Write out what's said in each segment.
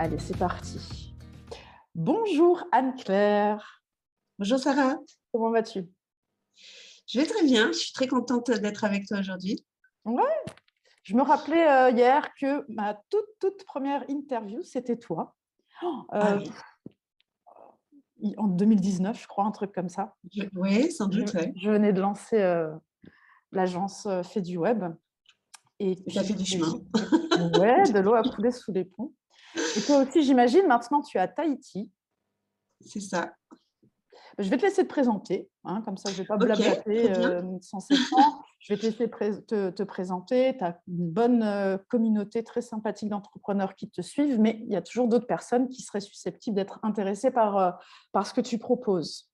Allez, c'est parti. Bonjour Anne-Claire, Bonjour Sarah, comment vas-tu? je vais très bien, je suis très contente d'être avec toi aujourd'hui. Ouais, je me rappelais hier que ma toute première interview, c'était toi. Ah Euh, oui, En 2019, je crois, un truc comme ça. oui, sans Je, doute, oui. je venais de lancer l'agence Fait du Web. Et Ça puis, fait du chemin. ouais, de l'eau a coulé sous les ponts. Et toi aussi, j'imagine, maintenant, tu es à Tahiti. C'est ça. Je vais te laisser te présenter, hein, comme ça je ne vais pas Ok, blablater très bien. sans écran. Je vais te laisser te présenter. Tu as une bonne communauté très sympathique d'entrepreneurs qui te suivent, mais il y a toujours d'autres personnes qui seraient susceptibles d'être intéressées par ce que tu proposes.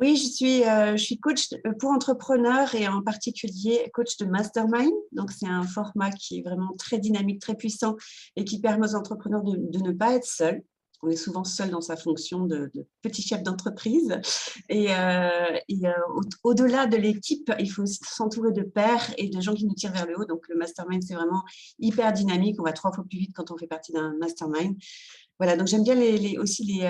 Oui, je suis coach pour entrepreneurs et en particulier coach de mastermind. Donc, c'est un format qui est vraiment très dynamique, très puissant et qui permet aux entrepreneurs de ne pas être seuls. On est souvent seul dans sa fonction de petit chef d'entreprise. Au-delà de l'équipe, il faut aussi s'entourer de pairs et de gens qui nous tirent vers le haut. Donc, le mastermind, c'est vraiment hyper dynamique. On va 3 fois plus vite quand on fait partie d'un mastermind. Voilà, donc j'aime bien aussi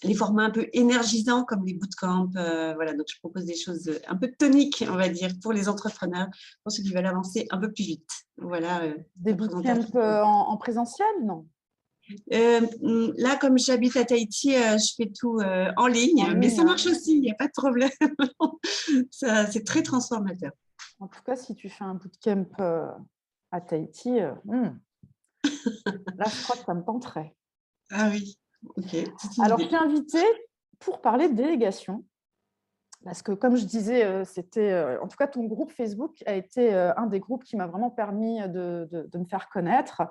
les formats un peu énergisants comme les bootcamps. Voilà, donc je propose des choses un peu toniques, on va dire, pour les entrepreneurs, pour ceux qui veulent avancer un peu plus vite. Voilà Des la bootcamps présentation. en présentiel, non? Là, comme j'habite à Tahiti, je fais tout en En ligne, mais ligne, ça hein. marche aussi, il n'y a pas de problème. C'est très transformateur. En tout cas, si tu fais un bootcamp à Tahiti, là, je crois que ça me tenterait. Ah oui, ok, c'est une Alors, je t'ai idée. invitée pour parler de délégation. Parce que, comme je disais, en tout cas, ton groupe Facebook a été un des groupes qui m'a vraiment permis de me faire connaître.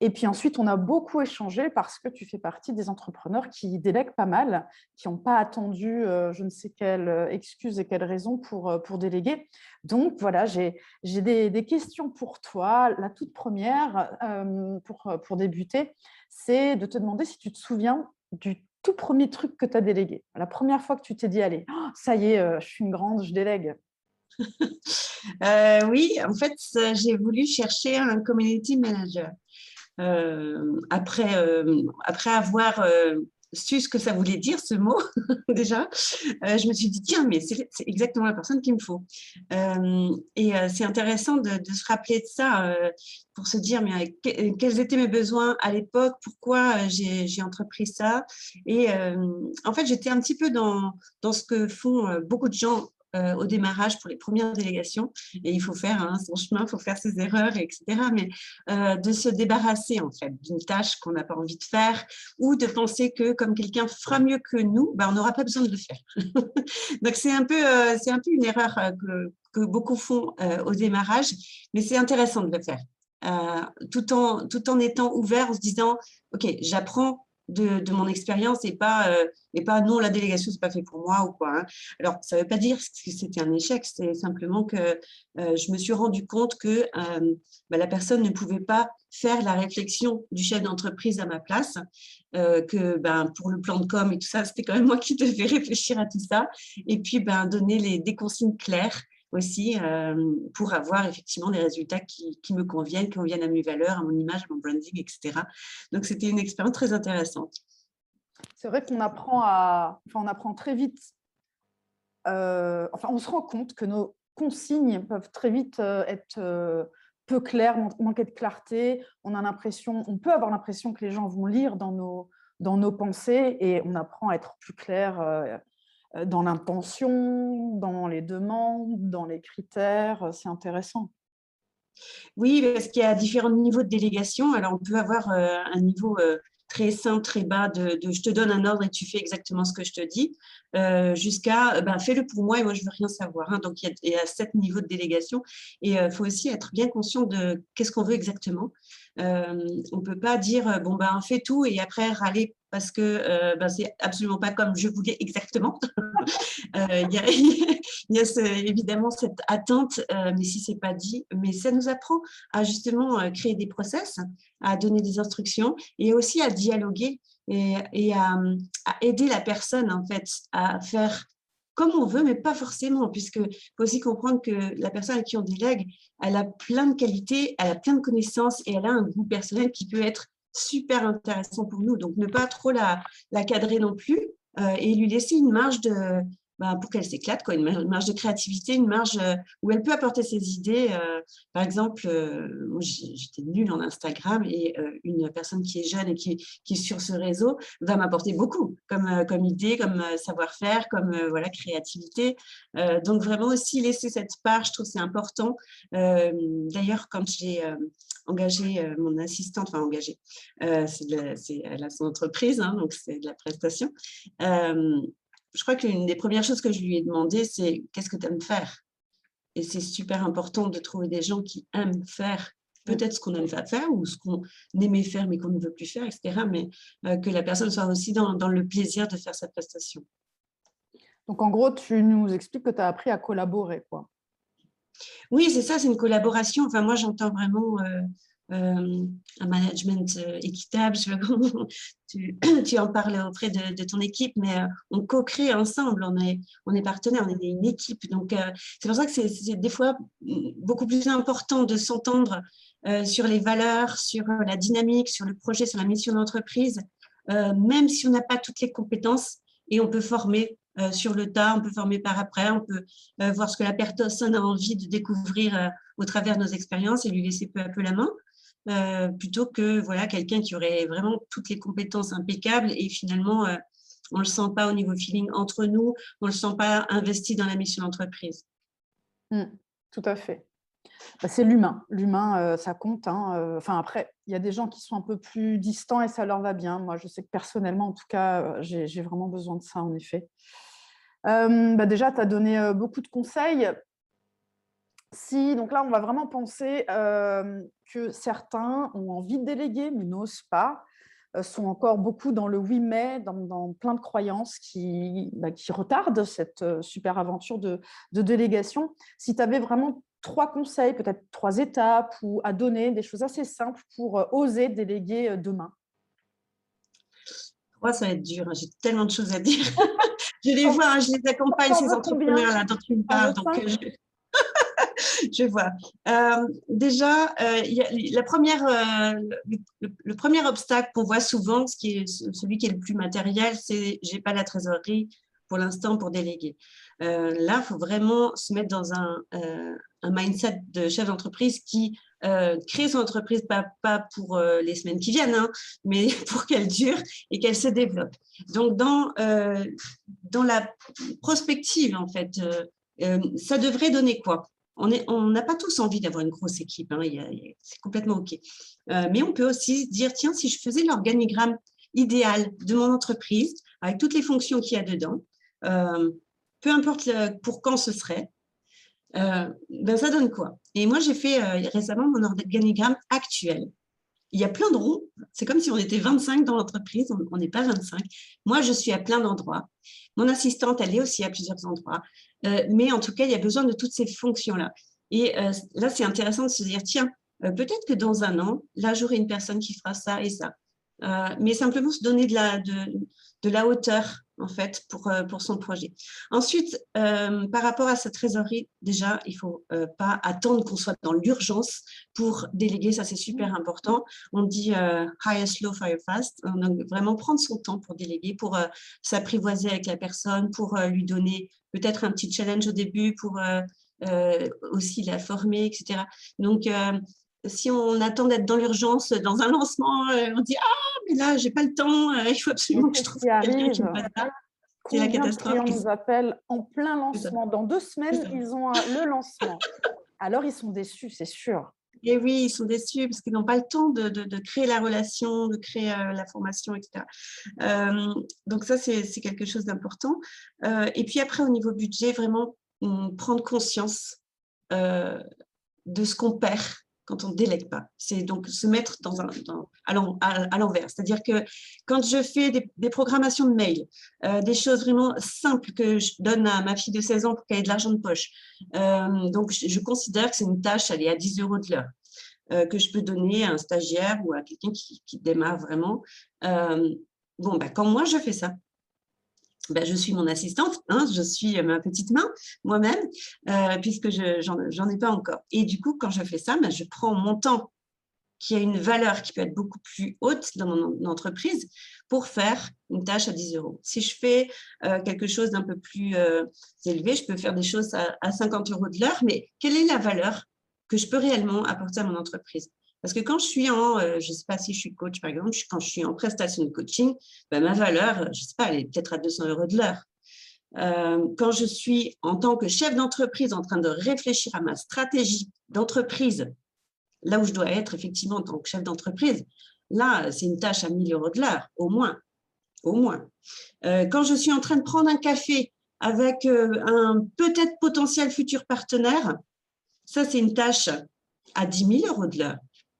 Et puis ensuite, on a beaucoup échangé parce que tu fais partie des entrepreneurs qui délèguent pas mal, qui n'ont pas attendu je ne sais quelle excuse et quelle raison pour déléguer. Donc voilà, j'ai des questions pour toi. La toute première, pour débuter, c'est de te demander si tu te souviens du tout premier truc que tu as délégué. La première fois que tu t'es dit, allez, oh, ça y est, je suis une grande, je délègue. Oui, en fait, j'ai voulu chercher un community manager. Après avoir su ce que ça voulait dire, ce mot, déjà, je me suis dit, tiens, mais c'est exactement la personne qu'il me faut. C'est intéressant de se rappeler de ça pour se dire, mais quels étaient mes besoins à l'époque, pourquoi j'ai entrepris ça. En fait, j'étais un petit peu dans ce que font beaucoup de gens au démarrage pour les premières délégations. Et il faut faire son chemin, il faut faire ses erreurs, etc. Mais de se débarrasser en fait d'une tâche qu'on n'a pas envie de faire ou de penser que comme quelqu'un fera mieux que nous, on n'aura pas besoin de le faire. Donc c'est un peu une erreur que beaucoup font au démarrage, mais c'est intéressant de le faire. Tout en étant ouvert, en se disant, OK, j'apprends de mon expérience et pas non, la délégation, c'est pas fait pour moi ou quoi. Alors, ça ne veut pas dire que c'était un échec, c'est simplement que je me suis rendu compte que la personne ne pouvait pas faire la réflexion du chef d'entreprise à ma place, que pour le plan de com et tout ça, c'était quand même moi qui devais réfléchir à tout ça, et puis donner des consignes claires aussi pour avoir effectivement les résultats qui me conviennent, qui conviennent à mes valeurs, à mon image, à mon branding, etc. Donc, c'était une expérience très intéressante. C'est vrai on apprend très vite. On se rend compte que nos consignes peuvent très vite être peu claires, manquer de clarté. On peut avoir l'impression que les gens vont lire dans nos pensées et on apprend à être plus clair dans l'intention, dans les demandes, dans les critères. C'est intéressant. Oui, parce qu'il y a différents niveaux de délégation. Alors, on peut avoir un niveau très simple, très bas de je te donne un ordre et tu fais exactement ce que je te dis, jusqu'à fais-le pour moi et moi je veux rien savoir. Donc, il y a 7 niveaux de délégation et il faut aussi être bien conscient de qu'est-ce qu'on veut exactement. On ne peut pas dire fais tout et après râler parce que c'est absolument pas comme je voulais exactement. Il y a, il y a évidemment cette attente, mais si c'est pas dit, mais ça nous apprend à justement créer des process, à donner des instructions et aussi à dialoguer à aider la personne en fait à faire comme on veut, mais pas forcément, puisque faut aussi comprendre que la personne à qui on délègue, elle a plein de qualités, elle a plein de connaissances et elle a un goût personnel qui peut être super intéressant pour nous. Donc, ne pas trop la cadrer non plus et lui laisser une marge pour qu'elle s'éclate, quoi, une marge de créativité, une marge où elle peut apporter ses idées. Par exemple, moi, j'étais nulle en Instagram et une personne qui est jeune et qui est sur ce réseau va m'apporter beaucoup comme idée, comme savoir-faire, comme voilà, créativité. Donc, vraiment aussi laisser cette part, je trouve que c'est important. D'ailleurs, quand j'ai engagé mon assistante, enfin engagée, elle a son entreprise, hein, donc c'est de la prestation. Je crois qu'une des premières choses que je lui ai demandé, c'est qu'est-ce que tu aimes faire? Et c'est super important de trouver des gens qui aiment faire peut-être ce qu'on n'aime pas faire ou ce qu'on aimait faire mais qu'on ne veut plus faire, etc. Mais que la personne soit aussi dans le plaisir de faire sa prestation. Donc, en gros, tu nous expliques que tu as appris à collaborer, quoi. Oui, c'est ça, c'est une collaboration. Enfin, moi, j'entends vraiment un management équitable. Je sais pas comment tu en parles auprès de ton équipe, mais on co-crée ensemble. On est partenaires, on est une équipe. Donc, c'est pour ça que c'est des fois beaucoup plus important de s'entendre sur les valeurs, sur la dynamique, sur le projet, sur la mission d'entreprise, même si on n'a pas toutes les compétences et on peut former sur le tas, on peut former par après, on peut voir ce que la personne a envie de découvrir au travers de nos expériences et lui laisser peu à peu la main, plutôt que voilà, quelqu'un qui aurait vraiment toutes les compétences impeccables et finalement, on ne le sent pas au niveau feeling entre nous, on ne le sent pas investi dans la mission d'entreprise. Tout à fait. C'est l'humain. L'humain, ça compte. Hein. Enfin, après, il y a des gens qui sont un peu plus distants et ça leur va bien. Moi, je sais que personnellement, en tout cas, j'ai vraiment besoin de ça, en effet. Déjà, tu as donné beaucoup de conseils. Donc là, on va vraiment penser que certains ont envie de déléguer, mais n'osent pas, sont encore beaucoup dans le oui, mais, dans plein de croyances qui retardent cette super aventure de délégation. Si tu avais vraiment 3 conseils, peut-être 3 étapes ou à donner, des choses assez simples pour oser déléguer demain. Moi, ça va être dur, hein. J'ai tellement de choses à dire. Je les vois, hein, je les accompagne, ces entrepreneurs-là dont tu me parles. Donc, je vois. Déjà, le premier obstacle qu'on voit souvent, celui qui est le plus matériel, c'est j'ai pas la trésorerie pour l'instant pour déléguer. Là, il faut vraiment se mettre dans un mindset de chef d'entreprise qui crée son entreprise pas pour les semaines qui viennent, hein, mais pour qu'elle dure et qu'elle se développe. Donc, dans la prospective, en fait, ça devrait donner quoi? On n'a pas tous envie d'avoir une grosse équipe, hein, c'est complètement OK. Mais on peut aussi se dire, tiens, si je faisais l'organigramme idéal de mon entreprise, avec toutes les fonctions qu'il y a dedans, peu importe pour quand ce serait, ça donne quoi? Et moi, j'ai fait récemment mon organigramme actuel. Il y a plein de ronds. C'est comme si on était 25 dans l'entreprise. On n'est pas 25. Moi, je suis à plein d'endroits. Mon assistante, elle est aussi à plusieurs endroits. Mais en tout cas, il y a besoin de toutes ces fonctions-là. Et là, c'est intéressant de se dire, tiens, peut-être que dans un an, là, j'aurai une personne qui fera ça et ça. Mais simplement se donner de la hauteur, en fait, pour son projet. Ensuite, par rapport à sa trésorerie, déjà, il ne faut pas attendre qu'on soit dans l'urgence pour déléguer. Ça, c'est super important. On dit hire slow, fire fast. Donc, vraiment prendre son temps pour déléguer, pour s'apprivoiser avec la personne, pour lui donner peut-être un petit challenge au début, pour aussi la former, etc. Donc, si on attend d'être dans l'urgence, dans un lancement, on dit « Ah, mais là, j'ai pas le temps, il faut absolument que je trouve quelqu'un qui me fasse ça. » C'est la catastrophe. Combien de clients nous appellent en plein lancement? Dans 2 semaines, ils ont le lancement. Alors, ils sont déçus, c'est sûr. Et oui, ils sont déçus parce qu'ils n'ont pas le temps de créer la relation, de créer la formation, etc. Donc ça, c'est quelque chose d'important. Et puis après, au niveau budget, vraiment prendre conscience de ce qu'on perd quand on ne délègue pas. C'est donc se mettre à l'envers. C'est-à-dire que quand je fais des programmations de mails, des choses vraiment simples que je donne à ma fille de 16 ans pour qu'elle ait de l'argent de poche, donc je considère que c'est une tâche, elle est à 10 € de l'heure, que je peux donner à un stagiaire ou à quelqu'un qui démarre vraiment. Quand moi je fais ça, je suis mon assistante, hein, je suis ma petite main moi-même, puisque j'en ai pas encore. Et du coup, quand je fais ça, je prends mon temps qui a une valeur qui peut être beaucoup plus haute dans mon entreprise pour faire une tâche à 10 euros. Si je fais quelque chose d'un peu plus élevé, je peux faire des choses à 50 euros de l'heure, mais quelle est la valeur que je peux réellement apporter à mon entreprise? Parce que quand je suis je ne sais pas si je suis coach par exemple, quand je suis en prestation de coaching, ben, ma valeur, je ne sais pas, elle est peut-être à 200 euros de l'heure. Quand je suis en tant que chef d'entreprise en train de réfléchir à ma stratégie d'entreprise, là où je dois être effectivement en tant que chef d'entreprise, là, c'est une tâche à 1 000 euros de l'heure, au moins. Au moins. Quand je suis en train de prendre un café avec un peut-être potentiel futur partenaire, ça, c'est une tâche à 10 000 euros de l'heure.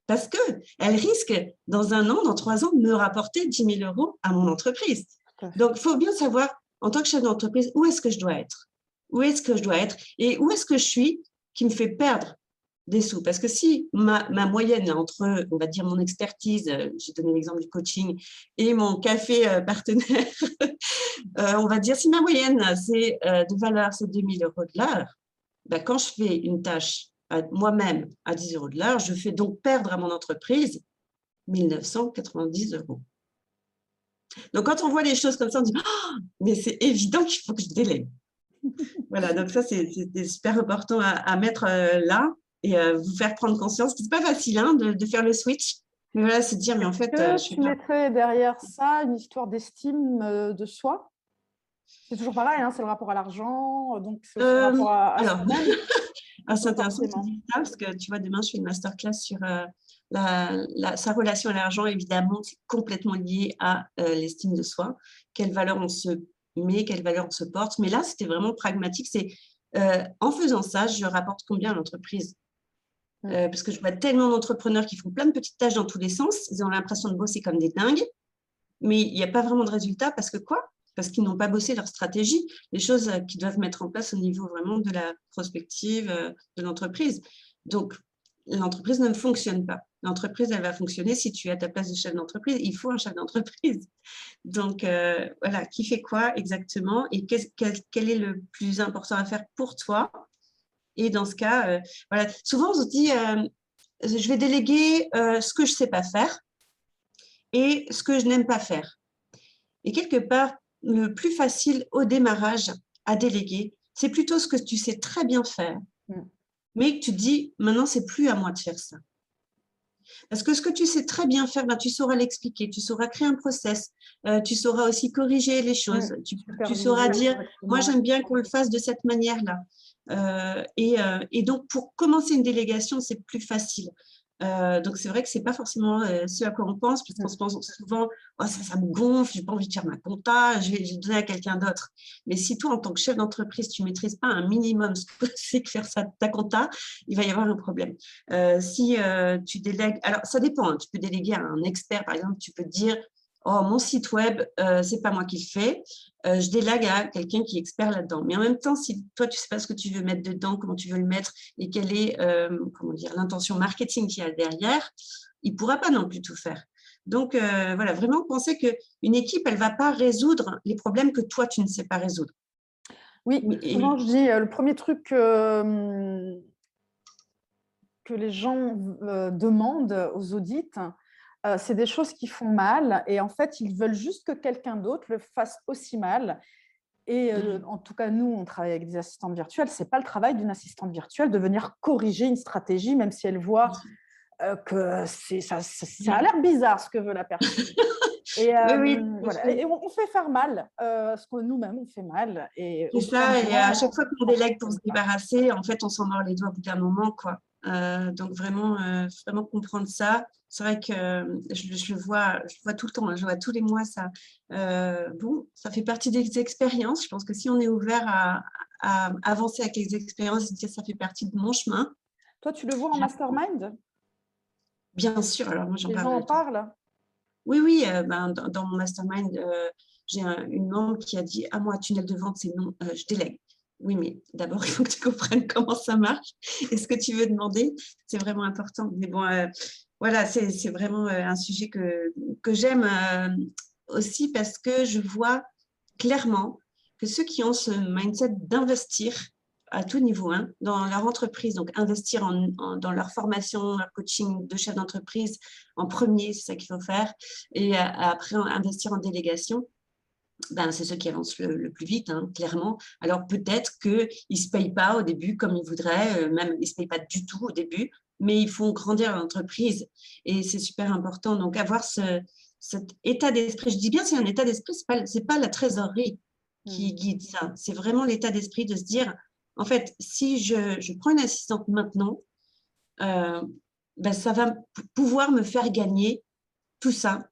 Parce qu'elle risque, dans 1 an, dans 3 ans, de me rapporter 10 000 euros à mon entreprise. Donc, il faut bien savoir, en tant que chef d'entreprise, où est-ce que je dois être? Où est-ce que je dois être? Et où est-ce que je suis qui me fait perdre des sous? Parce que si ma moyenne entre, on va dire, mon expertise, j'ai donné l'exemple du coaching, et mon café partenaire, on va dire, si ma moyenne de valeur, c'est 2 000 euros de l'heure, ben, quand je fais une tâche moi-même à 10 euros de l'heure, je fais donc perdre à mon entreprise 1 990 euros. Donc, quand on voit les choses comme ça, on dit oh, mais c'est évident qu'il faut que je délègue. Voilà, donc ça, c'est super important à mettre là et vous faire prendre conscience. C'est pas facile hein, de faire le switch, mais voilà, se dire, mais en fait, je suis tu mettrais derrière ça une histoire d'estime de soi? C'est toujours pareil, hein, c'est le rapport à l'argent, donc c'est aussi le rapport à soi-même. C'est intéressant que tu dis ça, parce que tu vois, demain, je fais une masterclass sur sa relation à l'argent. Évidemment, c'est complètement lié à l'estime de soi. Quelle valeur on se met, quelle valeur on se porte. Mais là, c'était vraiment pragmatique. C'est en faisant ça, je rapporte combien à l'entreprise? Parce que je vois tellement d'entrepreneurs qui font plein de petites tâches dans tous les sens. Ils ont l'impression de bosser comme des dingues, mais il n'y a pas vraiment de résultat parce que quoi? Parce qu'ils n'ont pas bossé leur stratégie, les choses qu'ils doivent mettre en place au niveau vraiment de la prospective de l'entreprise. Donc, l'entreprise ne fonctionne pas. L'entreprise, elle va fonctionner si tu es à ta place de chef d'entreprise. Il faut un chef d'entreprise. Donc, voilà, qui fait quoi exactement et quel est le plus important à faire pour toi? Et dans ce cas, voilà, souvent on se dit, je vais déléguer ce que je ne sais pas faire et ce que je n'aime pas faire. Et quelque part, le plus facile au démarrage à déléguer, c'est plutôt ce que tu sais très bien faire, mais que tu te dis, maintenant, c'est plus à moi de faire ça. Parce que ce que tu sais très bien faire, ben, tu sauras l'expliquer, tu sauras créer un process, tu sauras aussi corriger les choses, tu sauras dire, moi, j'aime bien qu'on le fasse de cette manière-là. Et donc, pour commencer une délégation, c'est plus facile. Donc, c'est vrai que ce n'est pas forcément ce à quoi on pense, parce qu'on se pense souvent, oh, ça me gonfle, je n'ai pas envie de faire ma compta, je vais donner à quelqu'un d'autre. Mais si toi, en tant que chef d'entreprise, tu ne maîtrises pas un minimum ce que c'est que faire ça, ta compta, il va y avoir un problème. Si tu délègues, alors ça dépend, hein, tu peux déléguer à un expert, par exemple, tu peux te dire, oh, mon site web, ce n'est pas moi qui le fais, je délègue à quelqu'un qui est expert là-dedans. Mais en même temps, si toi, tu ne sais pas ce que tu veux mettre dedans, comment tu veux le mettre et quelle est l'intention marketing qu'il y a derrière, il ne pourra pas non plus tout faire. Donc, voilà, vraiment penser qu'une équipe, elle ne va pas résoudre les problèmes que toi, tu ne sais pas résoudre. Oui, souvent, je dis, le premier truc que les gens demandent aux audits, c'est des choses qui font mal et en fait, ils veulent juste que quelqu'un d'autre le fasse aussi mal. Et en tout cas, nous, on travaille avec des assistantes virtuelles. Ce n'est pas le travail d'une assistante virtuelle de venir corriger une stratégie, même si elle voit que ça a l'air bizarre ce que veut la personne. Et, voilà. Et on fait faire mal, ce que nous-mêmes, on fait mal. C'est ça, et à chaque fois qu'on délègue pour se débarrasser, en fait, on s'en mord les doigts au bout d'un moment, quoi. Donc, vraiment comprendre ça. C'est vrai que je le vois tout le temps, je vois tous les mois ça. Bon, ça fait partie des expériences. Je pense que si on est ouvert à avancer avec les expériences, ça fait partie de mon chemin. Toi, tu le vois en mastermind? Bien sûr, alors moi, j'en parle. Les gens en parlent? Oui, dans mon mastermind, j'ai une membre qui a dit « Ah, moi, tunnel de vente, c'est non, je délègue. » Oui, mais d'abord, il faut que tu comprennes comment ça marche et ce que tu veux demander. C'est vraiment important. Mais bon, voilà, c'est vraiment un sujet que j'aime aussi parce que je vois clairement que ceux qui ont ce mindset d'investir à tout niveau, hein, dans leur entreprise. Donc, investir dans leur formation, leur coaching de chef d'entreprise en premier, c'est ça qu'il faut faire. Et après, investir en délégation. Ben, c'est ceux qui avancent le plus vite, hein, clairement. Alors, peut-être qu'ils ne se payent pas au début comme ils voudraient, même ils ne se payent pas du tout au début, mais ils font grandir l'entreprise et c'est super important. Donc, avoir cet état d'esprit, je dis bien c'est un état d'esprit, ce n'est pas la trésorerie qui guide ça. C'est vraiment l'état d'esprit de se dire, en fait, si je prends une assistante maintenant, ben, ça va pouvoir me faire gagner tout ça.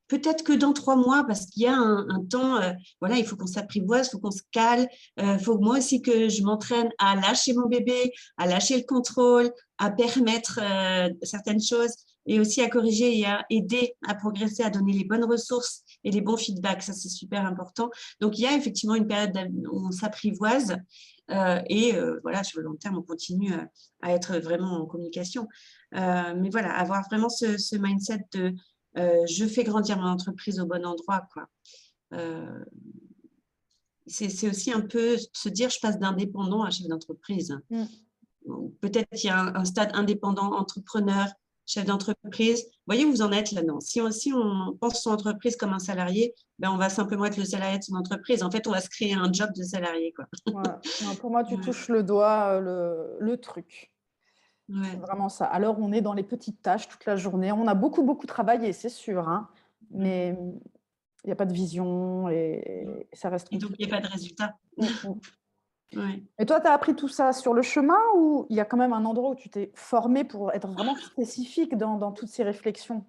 Peut-être que dans 3 mois, parce qu'il y a un temps, voilà, il faut qu'on s'apprivoise, il faut qu'on se cale, il faut moi aussi que je m'entraîne à lâcher mon bébé, à lâcher le contrôle, à permettre certaines choses et aussi à corriger et à aider à progresser, à donner les bonnes ressources et les bons feedbacks. Ça, c'est super important. Donc, il y a effectivement une période où on s'apprivoise voilà, sur le long terme, on continue à être vraiment en communication. Mais voilà, avoir vraiment ce mindset de je fais grandir mon entreprise au bon endroit, quoi. C'est aussi un peu se dire, je passe d'indépendant à chef d'entreprise. Peut-être qu'il y a un stade indépendant, entrepreneur, chef d'entreprise. Vous voyez où vous en êtes là-dedans. Si on pense son entreprise comme un salarié, ben on va simplement être le salarié de son entreprise. En fait, on va se créer un job de salarié, quoi. Ouais. Non, pour moi, tu touches le doigt, le truc. Ouais. C'est vraiment ça. Alors, on est dans les petites tâches toute la journée. On a beaucoup, beaucoup travaillé, c'est sûr, hein, mais il n'y a pas de vision et ça reste Et donc, compliqué. il n'y a pas de résultat. Ouais. Et toi, tu as appris tout ça sur le chemin ou il y a quand même un endroit où tu t'es formée pour être vraiment spécifique dans toutes ces réflexions?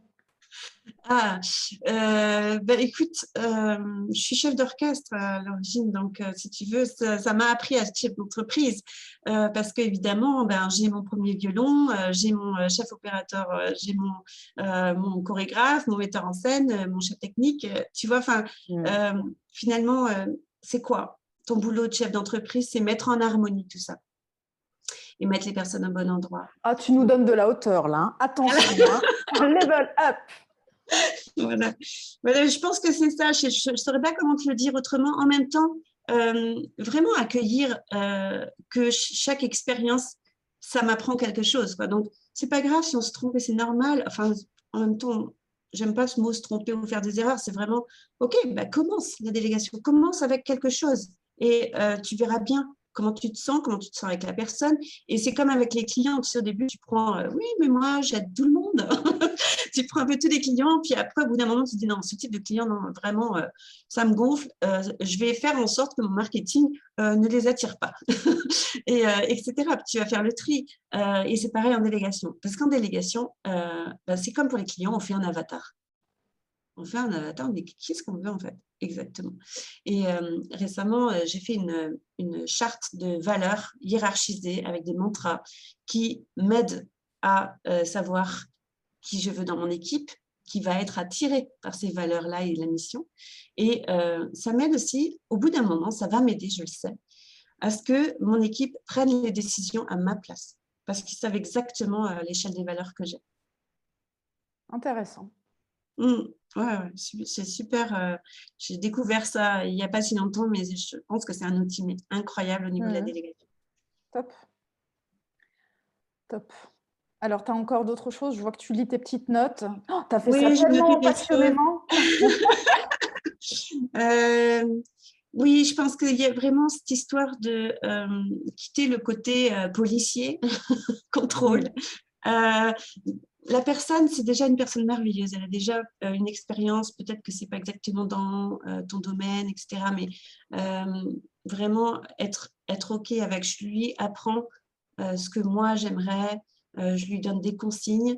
Ah, ben écoute, je suis chef d'orchestre à l'origine, donc si tu veux, ça m'a appris à être chef d'entreprise parce qu'évidemment, ben, j'ai mon premier violon, j'ai mon chef opérateur, j'ai mon chorégraphe, mon metteur en scène, mon chef technique, tu vois, enfin, finalement, c'est quoi? Ton boulot de chef d'entreprise, c'est mettre en harmonie tout ça et mettre les personnes au bon endroit. Ah, tu nous donnes de la hauteur là, hein. Attention, hein. Level up. Voilà. Voilà, je pense que c'est ça. Je ne saurais pas comment te le dire autrement. En même temps, vraiment accueillir que chaque expérience, ça m'apprend quelque chose, quoi. Donc, c'est pas grave si on se trompe et c'est normal. Enfin, en même temps, j'aime pas ce mot se tromper ou faire des erreurs. C'est vraiment, OK, bah, commence la délégation. Commence avec quelque chose et tu verras bien comment tu te sens avec la personne. Et c'est comme avec les clients. Tu sais, au début, tu prends, oui, mais moi, j'aide tout le monde. Tu prends un peu tous les clients, puis après, au bout d'un moment, tu te dis non, ce type de client, non, vraiment, ça me gonfle. Je vais faire en sorte que mon marketing ne les attire pas, etc. Puis tu vas faire le tri. Et c'est pareil en délégation. Parce qu'en délégation, c'est comme pour les clients, on fait un avatar. On fait un avatar, mais qu'est-ce qu'on veut en fait? Exactement. Et récemment, j'ai fait une charte de valeurs hiérarchisée avec des mantras qui m'aident à savoir qui je veux dans mon équipe, qui va être attiré par ces valeurs-là et la mission. Et ça m'aide aussi, au bout d'un moment, ça va m'aider, je le sais, à ce que mon équipe prenne les décisions à ma place, parce qu'ils savent exactement l'échelle des valeurs que j'ai. Intéressant. Ouais, c'est super. J'ai découvert ça il n'y a pas si longtemps, mais je pense que c'est un outil incroyable au niveau de la délégation. Top. Top. Alors, tu as encore d'autres choses? Je vois que tu lis tes petites notes. Oh, tu as fait ça Oui, j'ai noté tellement des choses. passionnément. Oui, je pense qu'il y a vraiment cette histoire de quitter le côté policier, contrôle. La personne, c'est déjà une personne merveilleuse. Elle a déjà une expérience. Peut-être que c'est pas exactement dans ton domaine, etc. Mais vraiment être OK avec. Je lui apprends ce que moi j'aimerais. Je lui donne des consignes.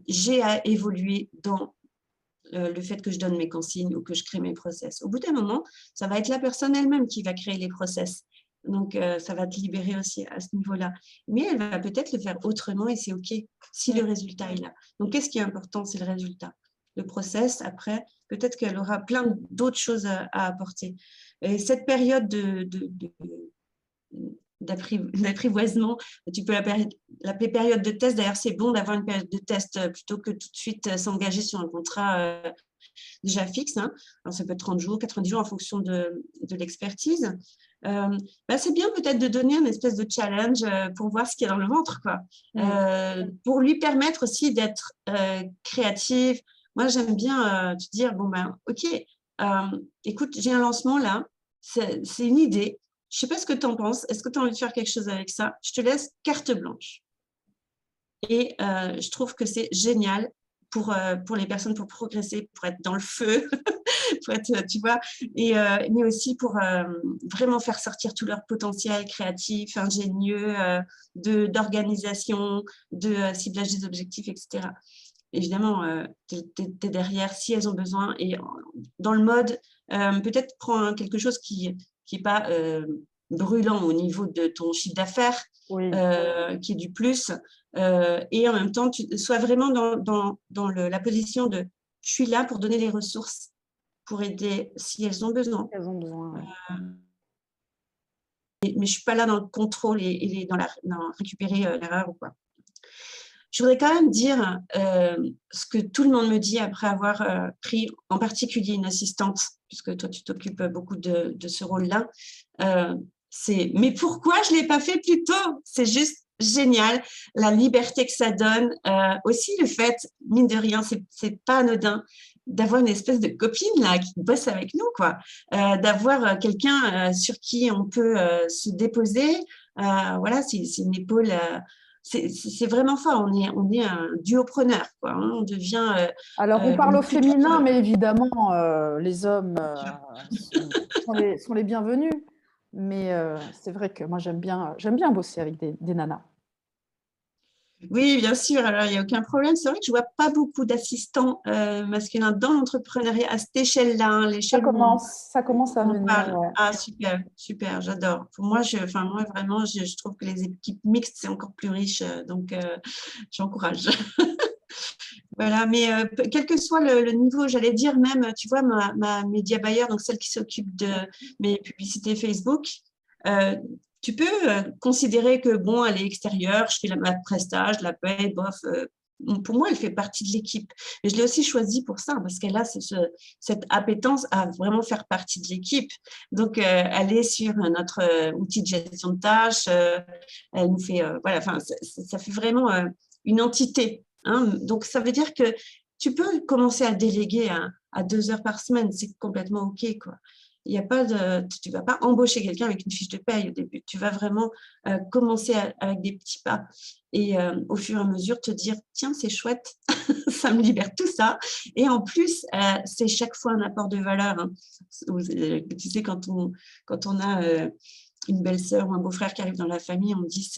J'ai à évoluer dans le fait que je donne mes consignes ou que je crée mes process. Au bout d'un moment, ça va être la personne elle-même qui va créer les process. Donc, ça va te libérer aussi à ce niveau-là. Mais elle va peut-être le faire autrement et c'est OK si le résultat est là. Donc, qu'est-ce qui est important? C'est le résultat. Le process, après, peut-être qu'elle aura plein d'autres choses à apporter. Et cette période d'apprivoisement, tu peux l'appeler période de test. D'ailleurs, c'est bon d'avoir une période de test plutôt que tout de suite s'engager sur un contrat déjà fixe. Hein. Alors, ça peut être 30 jours, 90 jours en fonction de l'expertise. c'est bien peut-être de donner une espèce de challenge pour voir ce qu'il y a dans le ventre, quoi. Pour lui permettre aussi d'être créative. Moi, j'aime bien te dire, bon, ben, OK, écoute, j'ai un lancement là, c'est une idée. Je ne sais pas ce que tu en penses. Est-ce que tu as envie de faire quelque chose avec ça? Je te laisse carte blanche. Et je trouve que c'est génial pour les personnes, pour progresser, pour être dans le feu, pour être, tu vois, mais aussi pour vraiment faire sortir tout leur potentiel créatif, ingénieux, d'organisation, de ciblage des objectifs, etc. Évidemment, tu es derrière si elles ont besoin. Et dans le mode, peut-être prends quelque chose qui n'est pas brûlant au niveau de ton chiffre d'affaires, Oui. qui est du plus. Et en même temps, tu sois vraiment dans la position de « je suis là pour donner les ressources, pour aider si elles ont besoin. » Elles ont besoin, ouais. Mais je ne suis pas là dans le contrôle et dans récupérer l'erreur ou quoi. Je voudrais quand même dire ce que tout le monde me dit après avoir pris en particulier une assistante, puisque toi, tu t'occupes beaucoup de ce rôle-là. C'est « mais pourquoi je ne l'ai pas fait plus tôt ?» C'est juste génial, la liberté que ça donne. Aussi le fait, mine de rien, c'est pas anodin, d'avoir une espèce de copine là qui bosse avec nous, quoi. D'avoir quelqu'un sur qui on peut se déposer. Voilà, c'est une épaule... c'est vraiment fort. On est un duopreneur, quoi. Hein. On devient. Alors, on parle au plus que féminin, toi. mais évidemment, les hommes sont les bienvenus. Mais c'est vrai que moi, j'aime bien bosser avec des nanas. Oui, bien sûr. Alors, il n'y a aucun problème. C'est vrai que je ne vois pas beaucoup d'assistants masculins dans l'entrepreneuriat à cette échelle-là, hein, l'échelle où Ça commence à on venir. parle. Ouais. Ah, super, super, j'adore. Pour moi, moi, vraiment, je trouve que les équipes mixtes, c'est encore plus riche. Donc, j'encourage. Voilà, mais quel que soit le niveau, j'allais dire même, tu vois, ma média buyer, donc celle qui s'occupe de mes publicités Facebook, tu peux considérer que, bon, elle est extérieure, je fais ma prestage, je la paye, bof. Pour moi, elle fait partie de l'équipe. Mais je l'ai aussi choisie pour ça, parce qu'elle a cette appétence à vraiment faire partie de l'équipe. Donc, elle est sur notre outil de gestion de tâches, elle nous fait, voilà, enfin, ça fait vraiment une entité. Hein. Donc, ça veut dire que tu peux commencer à déléguer à 2 heures par semaine. C'est complètement OK, quoi. Il y a pas tu ne vas pas embaucher quelqu'un avec une fiche de paye au début. Tu vas vraiment commencer avec des petits pas et au fur et à mesure te dire « Tiens, c'est chouette, ça me libère tout ça. » Et en plus, c'est chaque fois un apport de valeur. Hein. Tu sais, quand on a une belle-sœur ou un beau-frère qui arrive dans la famille, on dit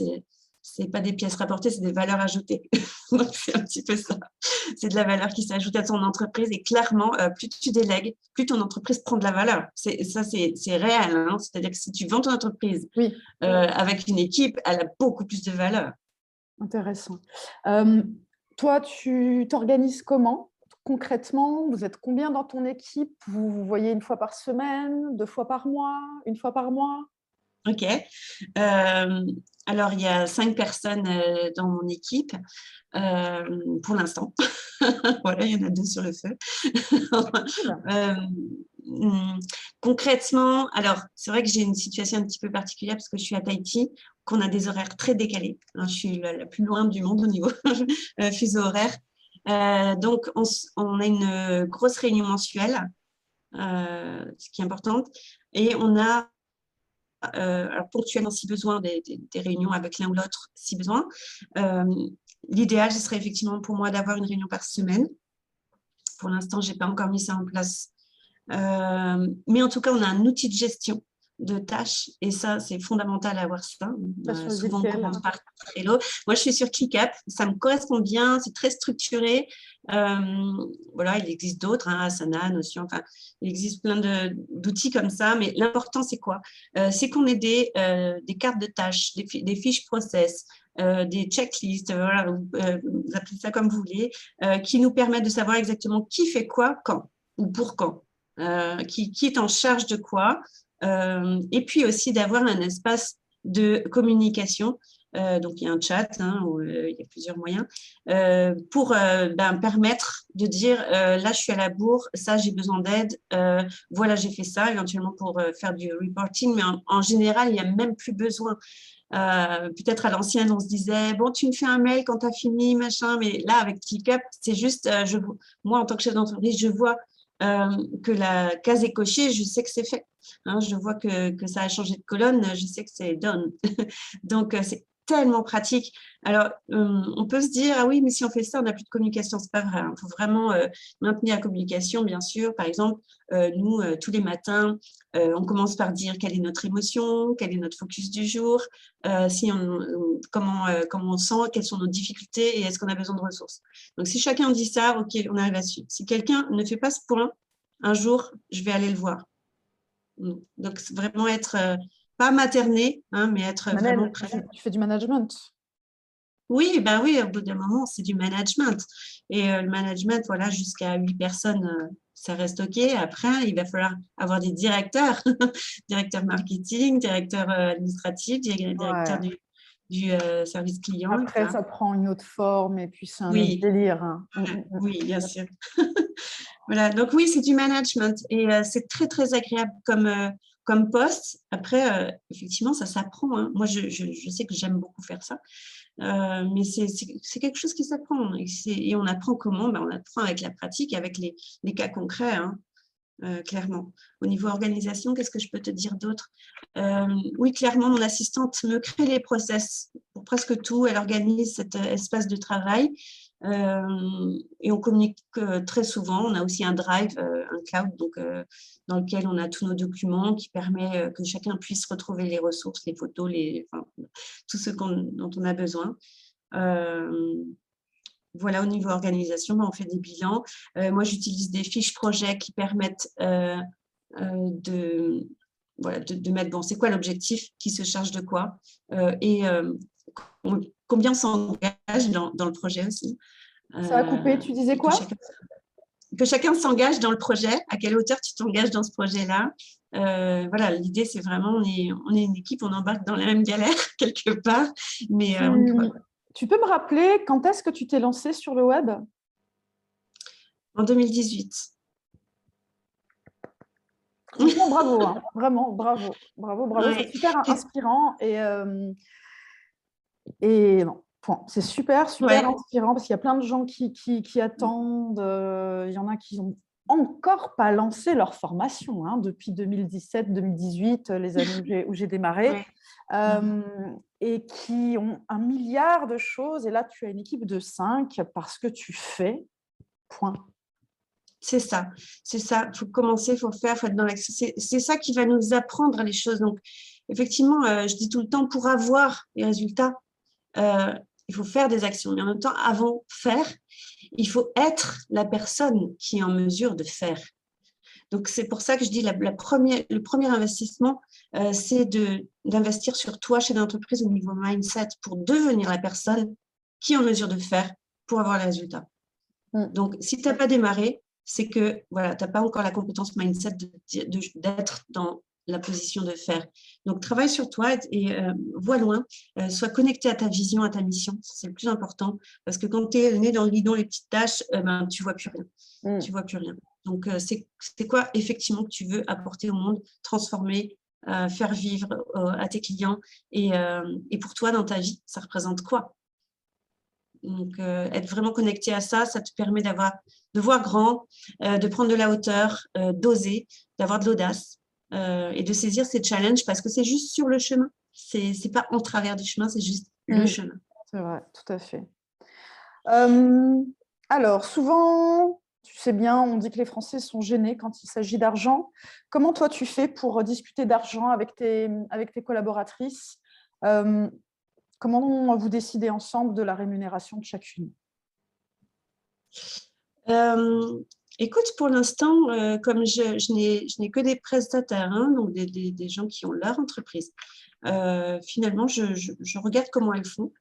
c'est pas des pièces rapportées, c'est des valeurs ajoutées. Donc, c'est un petit peu ça. C'est de la valeur qui s'ajoute à ton entreprise. Et clairement, plus tu délègues, plus ton entreprise prend de la valeur. C'est réel. Hein. C'est-à-dire que si tu vends ton entreprise Oui. avec une équipe, elle a beaucoup plus de valeur. Intéressant. Toi, tu t'organises comment concrètement? Vous êtes combien dans ton équipe? Vous vous voyez une fois par semaine, 2 fois par mois, une fois par mois? OK. Alors, il y a 5 personnes dans mon équipe pour l'instant. Voilà, il y en a 2 sur le feu. Concrètement, alors, c'est vrai que j'ai une situation un petit peu particulière parce que je suis à Tahiti, qu'on a des horaires très décalés. Alors, je suis la plus loin du monde au niveau fuseau horaire. Donc, on a une grosse réunion mensuelle, ce qui est importante. Et on a alors ponctuellement si besoin, des réunions avec l'un ou l'autre si besoin. L'idéal, ce serait effectivement pour moi d'avoir une réunion par semaine. Pour l'instant, je n'ai pas encore mis ça en place. Mais en tout cas, on a un outil de gestion de tâches et ça, c'est fondamental d'avoir ça. Souvent, on commence par Trello. Moi, je suis sur ClickUp. Ça me correspond bien. C'est très structuré. Voilà, il existe d'autres, hein, Asana, Notion. Enfin, il existe plein d'outils comme ça. Mais l'important, c'est quoi? C'est qu'on ait des cartes de tâches, des fiches process, des checklists, voilà, vous appelez ça comme vous voulez, qui nous permettent de savoir exactement qui fait quoi, quand ou pour quand, qui est en charge de quoi, et puis aussi d'avoir un espace de communication donc il y a un chat, hein, où il y a plusieurs moyens, pour permettre de dire là je suis à la bourre, ça j'ai besoin d'aide, voilà j'ai fait ça, éventuellement pour faire du reporting, mais en général il n'y a même plus besoin. Peut-être à l'ancienne, on se disait, bon, tu me fais un mail quand tu as fini, machin, mais là, avec ClickUp, c'est juste, moi, en tant que chef d'entreprise, je vois que la case est cochée, je sais que c'est fait. Hein, je vois que ça a changé de colonne, je sais que c'est done. Donc, c'est tellement pratique. Alors, on peut se dire, ah oui, mais si on fait ça, on n'a plus de communication. C'est pas vrai. Il faut vraiment maintenir la communication, bien sûr. Par exemple, nous, tous les matins, on commence par dire quelle est notre émotion, quel est notre focus du jour, comment on sent, quelles sont nos difficultés et est-ce qu'on a besoin de ressources. Donc, si chacun dit ça, OK, on arrive à la suite. Si quelqu'un ne fait pas ce point, un jour, je vais aller le voir. Donc, vraiment être, pas materné, hein, mais être vraiment présent. Tu fais du management. Oui, ben oui, au bout d'un moment, c'est du management. Et le management, voilà, jusqu'à 8 personnes, ça reste OK. Après, il va falloir avoir des directeurs, directeur marketing, directeur administratif, directeur Ouais. du service client, Après, etc. ça prend une autre forme et puis c'est un autre Oui, délire. Hein. oui, bien sûr. Voilà, donc oui, c'est du management et c'est très, très agréable comme poste. Après, effectivement, ça s'apprend. Hein. Moi, je sais que j'aime beaucoup faire ça. Mais c'est quelque chose qui s'apprend. Et on apprend comment? On apprend avec la pratique, avec les cas concrets, hein, clairement. Au niveau organisation, qu'est-ce que je peux te dire d'autre? Oui, clairement, mon assistante me crée les process pour presque tout. Elle organise cet espace de travail. Et on communique très souvent. On a aussi un drive, un cloud, donc, dans lequel on a tous nos documents qui permet que chacun puisse retrouver les ressources, les photos, tout ce dont on a besoin. Voilà, au niveau organisation, on fait des bilans. Moi, j'utilise des fiches projets qui permettent de mettre, bon, c'est quoi l'objectif, qui se charge de quoi, et combien s'engage dans le projet aussi. Ça a coupé, tu disais Et quoi? que chacun s'engage dans le projet, à quelle hauteur tu t'engages dans ce projet-là. Voilà, l'idée, c'est vraiment, on est une équipe, on embarque dans la même galère quelque part, mais Tu peux me rappeler quand est-ce que tu t'es lancée sur le web? En 2018. Franchement, bravo, hein. Vraiment, bravo, bravo, bravo. Ouais. C'est super inspirant et non, point. C'est super, super Ouais. inspirant parce qu'il y a plein de gens qui attendent. Il y en a qui n'ont encore pas lancé leur formation hein, depuis 2017-2018, les années où j'ai démarré, Ouais. et qui ont un milliard de choses. Et là, tu as une équipe de 5 parce que tu fais, point. C'est ça, c'est ça. Il faut commencer, il faut faire, il faut être dans l'action. C'est ça qui va nous apprendre les choses. Donc, effectivement, je dis tout le temps, pour avoir les résultats, il faut faire des actions. Mais en même temps, avant de faire, il faut être la personne qui est en mesure de faire. Donc, c'est pour ça que je dis le premier investissement, c'est d'investir sur toi, chez l'entreprise, au niveau mindset, pour devenir la personne qui est en mesure de faire pour avoir les résultats. Donc, si tu n'as pas démarré, c'est que voilà, tu n'as pas encore la compétence mindset d'être dans la position de faire. Donc, travaille sur toi et vois loin. Sois connecté à ta vision, à ta mission. C'est le plus important. Parce que quand tu es né dans le guidon, les petites tâches, tu ne vois plus rien. Tu vois plus rien. Donc, c'est quoi effectivement que tu veux apporter au monde, transformer, faire vivre à tes clients et pour toi dans ta vie, ça représente quoi? Donc, être vraiment connecté à ça, ça te permet de voir grand, de prendre de la hauteur, d'oser, d'avoir de l'audace et de saisir ces challenges parce que c'est juste sur le chemin. C'est pas en travers du chemin, c'est juste le chemin. C'est vrai, tout à fait. Alors, souvent, tu sais bien, on dit que les Français sont gênés quand il s'agit d'argent. Comment toi, tu fais pour discuter d'argent avec tes collaboratrices? Comment vous décidez ensemble de la rémunération de chacune? Écoute, pour l'instant, comme je n'ai que des prestataires, hein, donc des gens qui ont leur entreprise, finalement, je regarde comment elles font.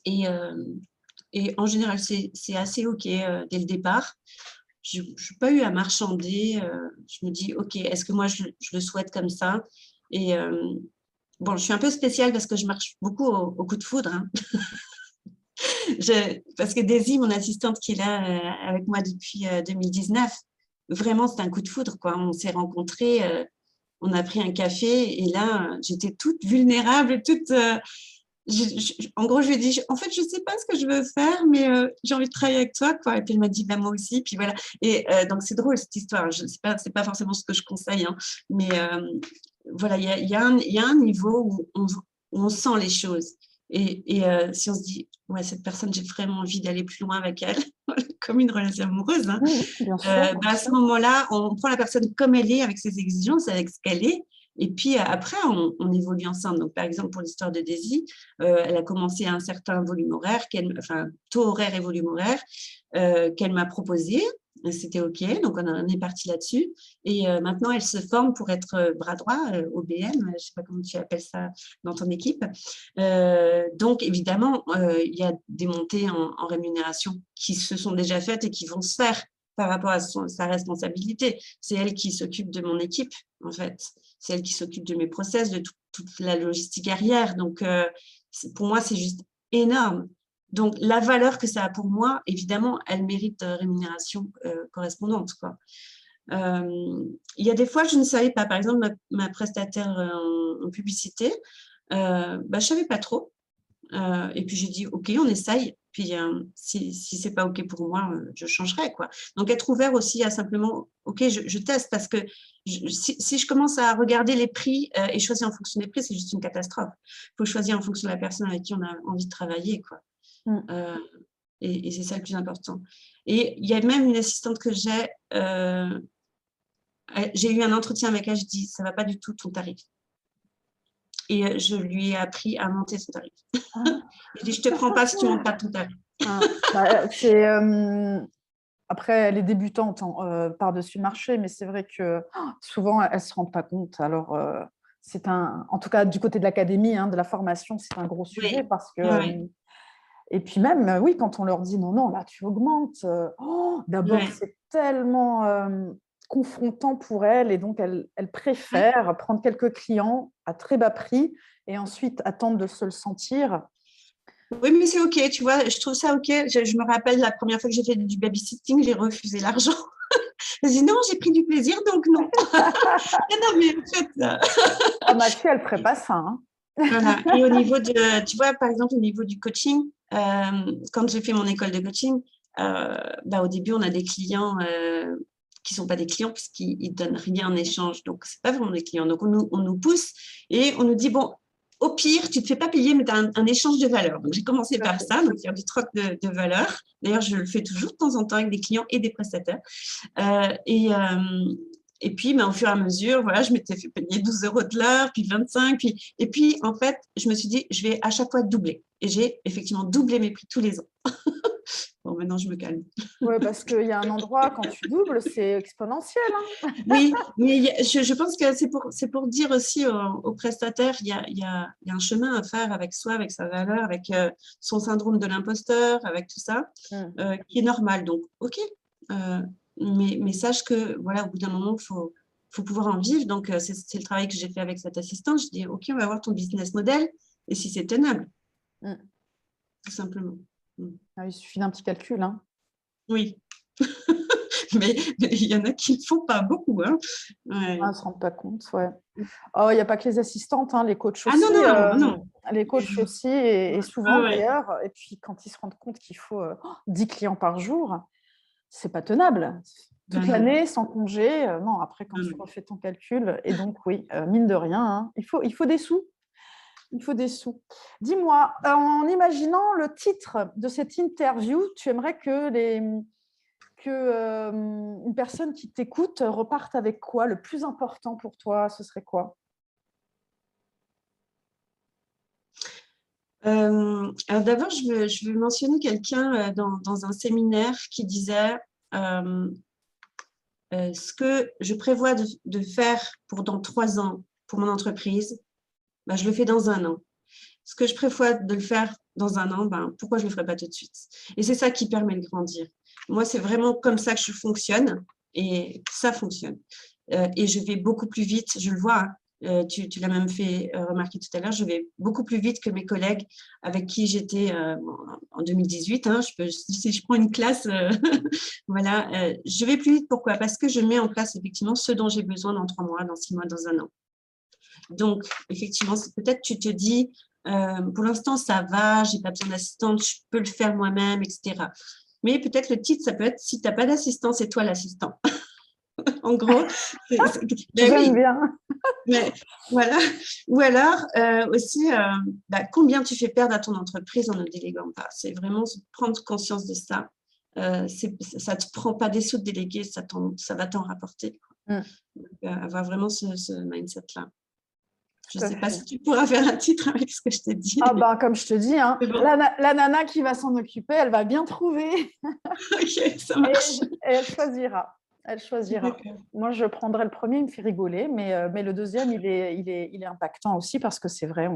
Et en général, c'est assez OK dès le départ. Je n'ai pas eu à marchander. Je me dis, OK, est-ce que moi, je le souhaite comme ça? Et bon, je suis un peu spéciale parce que je marche beaucoup au coup de foudre. Hein. Parce que Daisy, mon assistante qui est là avec moi depuis 2019, vraiment, c'est un coup de foudre, quoi. On s'est rencontrés, on a pris un café et là, j'étais toute vulnérable, toute. En gros, je lui ai dit, en fait, je ne sais pas ce que je veux faire, mais j'ai envie de travailler avec toi, quoi. Et puis elle m'a dit, bah, moi aussi. Puis voilà. Et donc, c'est drôle cette histoire. C'est pas forcément ce que je conseille, hein, mais voilà, il y a un niveau où on sent les choses. Si on se dit, ouais, cette personne, j'ai vraiment envie d'aller plus loin avec elle, comme une relation amoureuse, hein, Oui, bien sûr, bah, bien à sûr. ce moment-là, on prend la personne comme elle est, avec ses exigences, avec ce qu'elle est. Et puis après, on évolue ensemble. Donc, par exemple, pour l'histoire de Daisy, elle a commencé à un certain volume horaire, enfin, taux horaire et volume horaire, qu'elle m'a proposé. C'était OK, donc on est parti là-dessus. Et maintenant, elle se forme pour être bras droit, OBM, je ne sais pas comment tu appelles ça dans ton équipe. Donc, évidemment, il y a des montées en rémunération qui se sont déjà faites et qui vont se faire par rapport à sa responsabilité. C'est elle qui s'occupe de mon équipe, en fait. C'est elle qui s'occupe de mes process, de toute la logistique arrière. Donc, pour moi, c'est juste énorme. Donc, la valeur que ça a pour moi, évidemment, elle mérite rémunération correspondante, quoi. Il y a des fois, je ne savais pas. Par exemple, ma prestataire en publicité, bah, je ne savais pas trop. Et puis j'ai dit, OK, on essaye. Puis si ce n'est pas OK pour moi, je changerai, quoi. Donc être ouvert aussi à simplement, OK, je teste parce que si je commence à regarder les prix et choisir en fonction des prix, c'est juste une catastrophe. Il faut choisir en fonction de la personne avec qui on a envie de travailler, quoi. Mm. Et c'est ça le plus important. Et il y a même une assistante que j'ai eu un entretien avec elle, je dis, ça ne va pas du tout ton tarif. Et je lui ai appris à monter son tarif. Ah, Je dis, je ne te prends pas si tu ne montes pas ton tarif. ah. Bah, après, les débutantes par-dessus le marché, mais c'est vrai que souvent, elles ne se rendent pas compte. Alors, en tout cas, du côté de l'académie, hein, de la formation, c'est un gros sujet Oui, parce que. oui, Et puis même, oui, quand on leur dit non, non, là, tu augmentes. D'abord, oui. c'est tellement confrontant pour elles et donc elles préfèrent prendre quelques clients à très bas prix et ensuite attendre de se le sentir. Oui, mais c'est OK, tu vois, je trouve ça OK. Je me rappelle la première fois que j'ai fait du babysitting, j'ai refusé l'argent. J'ai dit non, j'ai pris du plaisir, donc non. Mais non, mais en fait, Ah, ma fille, elle ne ferait pas ça. Hein. voilà. Et au niveau tu vois, par exemple, au niveau du coaching, quand j'ai fait mon école de coaching, bah, au début, on a des clients qui ne sont pas des clients puisqu'ils ne donnent rien en échange. Donc, ce n'est pas vraiment des clients. Donc, on nous pousse et on nous dit, bon, au pire, tu ne te fais pas payer, mais tu as un échange de valeur. Donc, j'ai commencé par ça, donc faire du troc de valeur. D'ailleurs, je le fais toujours de temps en temps avec des clients et des prestataires. Euh, et, euh, et puis, au fur et à mesure, voilà, je m'étais fait payer 12 euros de l'heure, puis 25. Et puis, en fait, je me suis dit, je vais à chaque fois doubler. Et j'ai effectivement doublé mes prix tous les ans. Bon, maintenant, je me calme. Oui, parce qu'il y a un endroit, quand tu doubles, c'est exponentiel. Hein. Oui, mais je pense que c'est pour dire aussi aux prestataires, il y a un chemin à faire avec soi, avec sa valeur, avec son syndrome de l'imposteur, avec tout ça, qui est normal. Donc, OK. Euh, mais sache que, voilà, au bout d'un moment, faut pouvoir en vivre. Donc, c'est le travail que j'ai fait avec cette assistante. Je dis, OK, on va voir ton business model et si c'est tenable, Mm. tout simplement. Ah, il suffit d'un petit calcul. Hein. Oui. Mais il y en a qui ne font pas beaucoup. Hein. Ouais. Ah, ne se rendent pas compte, ouais. Oh, il n'y a pas que les assistantes, hein, les coachs Ah non, aussi. non, non. Les coachs aussi, et Ah souvent ouais. d'ailleurs. Et puis, quand ils se rendent compte qu'il faut 10 clients par jour, c'est pas tenable. Toute Ben non. l'année, sans congé. Non, après, quand Non, tu non. refais ton calcul. Et donc, oui, mine de rien, hein, il faut des sous. Il faut des sous. Dis-moi, en imaginant le titre de cette interview, tu aimerais que une personne qui t'écoute reparte avec quoi? Le plus important pour toi, ce serait quoi? Alors d'abord, je veux mentionner quelqu'un dans un séminaire qui disait euh, ce que je prévois de faire pour dans 3 ans pour mon entreprise, ben, je le fais dans un an. Ce que je prévois de le faire dans un an, ben, pourquoi je ne le ferai pas tout de suite? Et c'est ça qui permet de grandir. Moi, c'est vraiment comme ça que je fonctionne et ça fonctionne. Et je vais beaucoup plus vite, je le vois. Hein. Tu l'as même fait remarquer tout à l'heure, je vais beaucoup plus vite que mes collègues avec qui j'étais en 2018. Hein, si je prends une classe, voilà, je vais plus vite. Pourquoi? Parce que je mets en place effectivement ce dont j'ai besoin dans 3 mois, dans 6 mois, dans 1 an. Donc, effectivement, peut-être tu te dis, pour l'instant, ça va, j'ai pas besoin d'assistante, je peux le faire moi-même, etc. Mais peut-être le titre, ça peut être « Si tu n'as pas d'assistant, c'est toi l'assistant ». En gros, J'aime oui, bien. mais voilà. Ou alors aussi, combien tu fais perdre à ton entreprise en ne déléguant pas. C'est vraiment prendre conscience de ça. Ça ne te prend pas des sous de déléguer, ça va t'en rapporter. Donc, avoir vraiment ce mindset-là. Je ne sais pas si tu pourras faire un titre avec ce que je t'ai dit. Ah ben, comme je te dis, hein, Bon. la nana qui va s'en occuper, elle va bien trouver. Ok, ça marche. Et elle choisira. Elle choisira. Moi, je prendrai le premier, il me fait rigoler, mais le deuxième, il est impactant aussi parce que c'est vrai,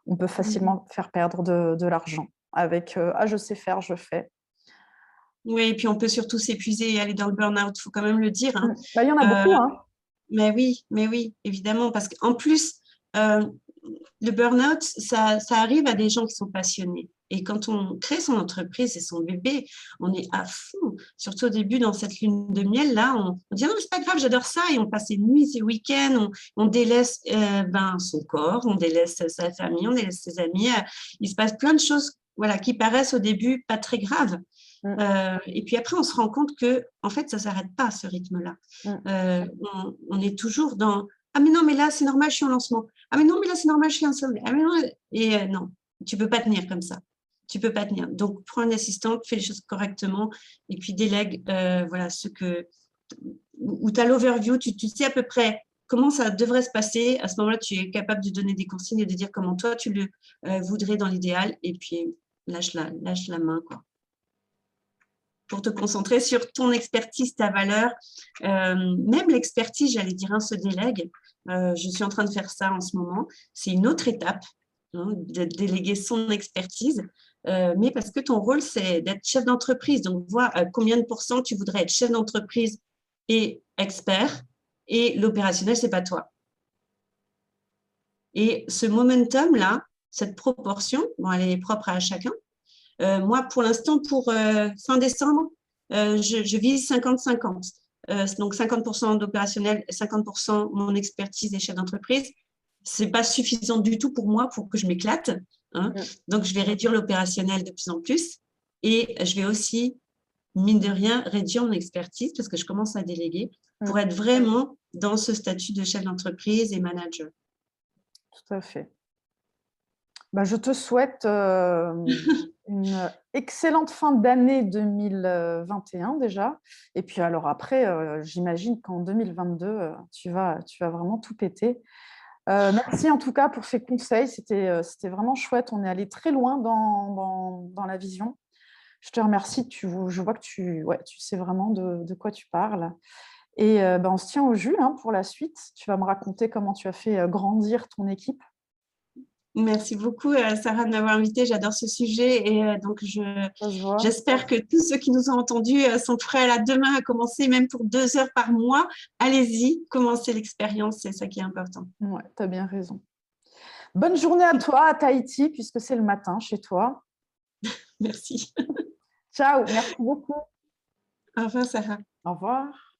on peut facilement faire perdre de l'argent avec « Ah, je sais faire, je fais ». Oui, et puis on peut surtout s'épuiser et aller dans le burn-out, il faut quand même le dire. Hein. Il y en a beaucoup. Hein. Mais oui, évidemment, parce qu'en plus, le burn-out, ça arrive à des gens qui sont passionnés. Et quand on crée son entreprise et son bébé, on est à fond. Surtout au début, dans cette lune de miel, là, on dit « Non, c'est pas grave, j'adore ça ». Et on passe les nuits, ses week-ends, on délaisse son corps, on délaisse sa famille, on délaisse ses amis. Il se passe plein de choses qui paraissent au début pas très graves. Et puis après, on se rend compte que, en fait, ça ne s'arrête pas, ce rythme-là. On est toujours dans « Ah, mais non, mais là, c'est normal, je suis en lancement. Ah, mais non, mais là, c'est normal, je suis en sommet. Ah, mais non. » Et non, tu ne peux pas tenir comme ça. Tu ne peux pas tenir. Donc, prends une assistante, fais les choses correctement et puis délègue où tu as l'overview, tu sais à peu près comment ça devrait se passer. À ce moment-là, tu es capable de donner des consignes et de dire comment toi, tu le voudrais dans l'idéal. Et puis, lâche la main, quoi. Pour te concentrer sur ton expertise, ta valeur. Même l'expertise, j'allais dire, se délègue. Je suis en train de faire ça en ce moment. C'est une autre étape, de déléguer son expertise, mais parce que ton rôle, c'est d'être chef d'entreprise. Donc, vois combien de pourcents tu voudrais être chef d'entreprise et expert, et l'opérationnel, c'est pas toi. Et ce momentum-là, cette proportion, elle est propre à chacun. Moi, pour l'instant, pour fin décembre, je vise 50-50. Donc, 50% d'opérationnel, 50% mon expertise et chef d'entreprise. Ce n'est pas suffisant du tout pour moi pour que je m'éclate. Hein. Donc, je vais réduire l'opérationnel de plus en plus. Et je vais aussi, mine de rien, réduire mon expertise parce que je commence à déléguer pour être vraiment dans ce statut de chef d'entreprise et manager. Tout à fait. Je te souhaite une excellente fin d'année 2021 déjà. Et puis alors après, j'imagine qu'en 2022, tu vas vraiment tout péter. Merci en tout cas pour ces conseils. C'était vraiment chouette. On est allé très loin dans la vision. Je te remercie. Je vois que tu sais vraiment de quoi tu parles. Et on se tient au jus pour la suite. Tu vas me raconter comment tu as fait grandir ton équipe. Merci beaucoup, Sarah, de m'avoir invitée. J'adore ce sujet et donc j'espère que tous ceux qui nous ont entendus sont prêts là demain à commencer, même pour 2 heures par mois. Allez-y, commencez l'expérience, c'est ça qui est important. Ouais, tu as bien raison. Bonne journée à toi, à Tahiti, puisque c'est le matin chez toi. Merci. Ciao, merci beaucoup. Au revoir, Sarah. Au revoir.